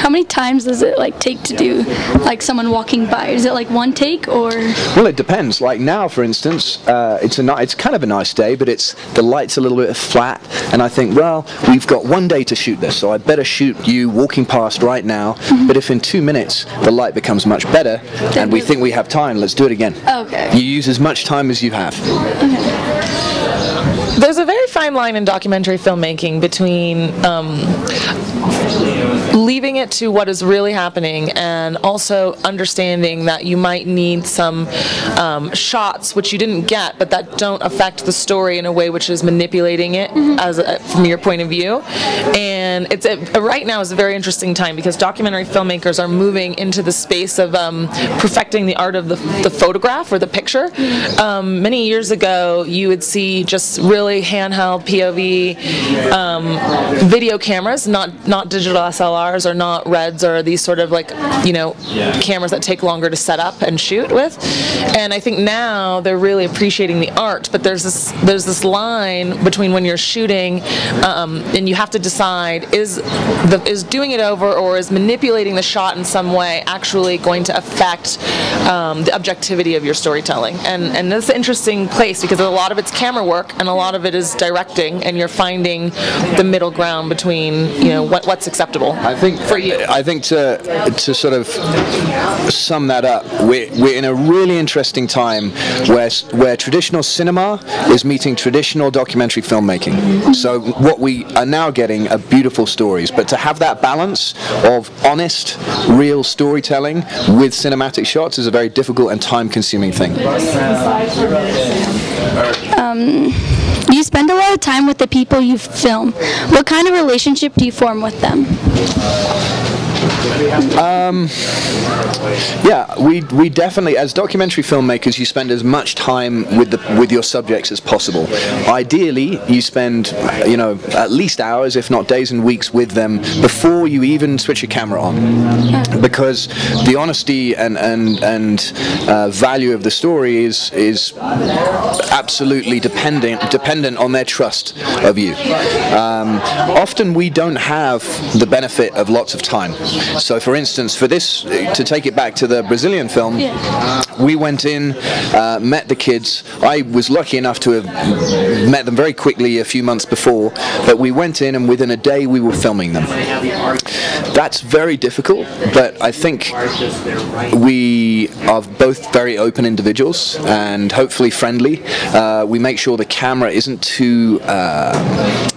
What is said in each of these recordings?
how many times does it like take to do like someone walking by? Is it like one take or? Well, it depends. Like now, for instance, it's kind of a nice day, but the light's a little bit flat, and I think, well, we've got one day to shoot this, so I better shoot you walking past right now. But if in 2 minutes the light becomes much better, and we think we have time, let's do it again. Okay. You use as much time as you have. Okay. There's a very fine line in documentary filmmaking between leaving it to what is really happening and also understanding that you might need some shots which you didn't get but that don't affect the story in a way which is manipulating it as from your point of view. And it's right now is a very interesting time because documentary filmmakers are moving into the space of perfecting the art of the photograph or the picture. Many years ago you would see just really handheld POV video cameras, not digital SLRs or not Reds or these sort of like, you know, cameras that take longer to set up and shoot with. And I think now they're really appreciating the art, but there's this line between when you're shooting and you have to decide is doing it over or is manipulating the shot in some way actually going to affect the objectivity of your storytelling. And that's an interesting place because a lot of it's camera work and a lot of it is directing, and you're finding the middle ground between, you know, what's acceptable. I think for you. I think to sort of sum that up, we're in a really interesting time where traditional cinema is meeting traditional documentary filmmaking. So what we are now getting are beautiful stories, but to have that balance of honest, real storytelling with cinematic shots is a very difficult and time-consuming thing. You spend a lot of time with the people you film. What kind of relationship do you form with them? Yeah, we definitely, as documentary filmmakers, you spend as much time with your subjects as possible. Ideally, you spend, you know, at least hours, if not days and weeks, with them before you even switch your camera on, because the honesty and value of the story is absolutely dependent on their trust of you. Often we don't have the benefit of lots of time. So for instance, for this, to take it back to the Brazilian film, we went in, met the kids. I was lucky enough to have met them very quickly a few months before, but we went in and within a day we were filming them. That's very difficult, but I think we are both very open individuals and hopefully friendly. We make sure the camera isn't too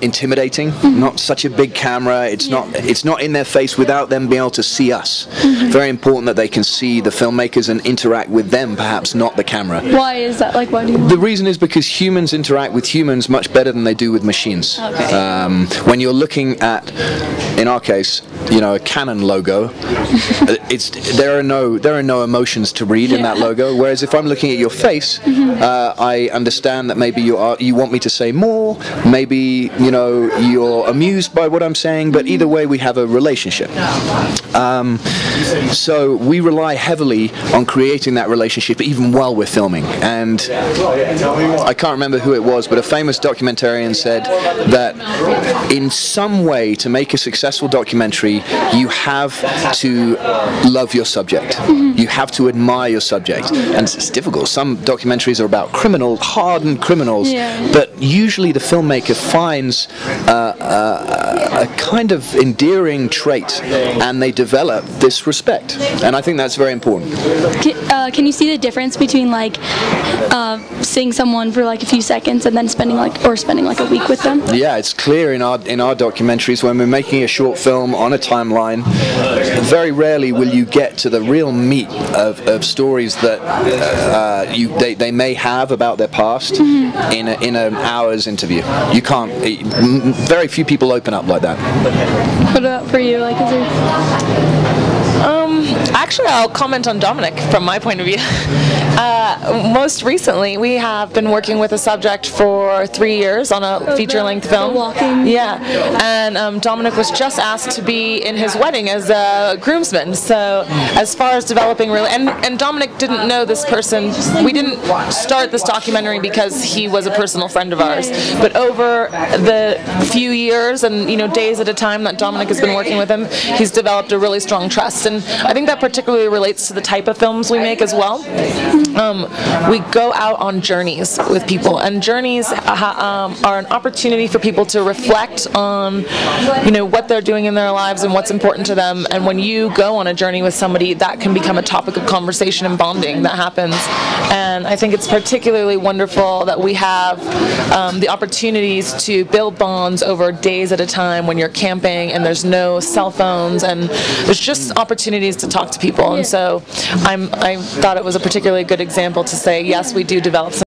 intimidating, not such a big camera. It's not in their face without them being able to see us. Very important that they can see the filmmakers and interact with them, perhaps not the camera. Why is that? Like, why do you? The reason is because humans interact with humans much better than they do with machines. Okay. When you're looking at, in our case, you know, a Canon logo, there are no emotions to read in that logo. Whereas if I'm looking at your face, I understand that maybe you want me to say more, maybe, you know, you're amused by what I'm saying, but either way we have a relationship. So we rely heavily on creating that relationship even while we're filming. And I can't remember who it was, but a famous documentarian said that in some way to make a successful documentary, you have to love your subject. You have to admire your subject. And it's difficult. Some documentaries are about criminals, hardened criminals, but usually the filmmaker finds a kind of endearing trait and they develop this respect. And I think that's very important. Can you see the difference between like seeing someone for like a few seconds and then spending like a week with them? Yeah, it's clear in our documentaries when we're making a short film on a timeline, very rarely will you get to the real meat of stories that they may have about their past in an hour's interview. You can't. Very few people open up like that. What about for you? Like, is there? Actually, I'll comment on Dominic from my point of view. most recently, we have been working with a subject for 3 years on a feature-length film. Walking. Yeah, and Dominic was just asked to be in his wedding as a groomsman. So as far as developing really, and Dominic didn't know this person. We didn't start this documentary because he was a personal friend of ours, but over the few years and days at a time that Dominic has been working with him, he's developed a really strong trust, and I think that particularly relates to the type of films we make as well. We go out on journeys with people, and journeys are an opportunity for people to reflect on what they're doing in their lives and what's important to them. And when you go on a journey with somebody, that can become a topic of conversation and bonding that happens. And I think it's particularly wonderful that we have the opportunities to build bonds over days at a time when you're camping and there's no cell phones and there's just opportunities to talk to people. And so I thought it was a particularly good example to say, yes, we do develop some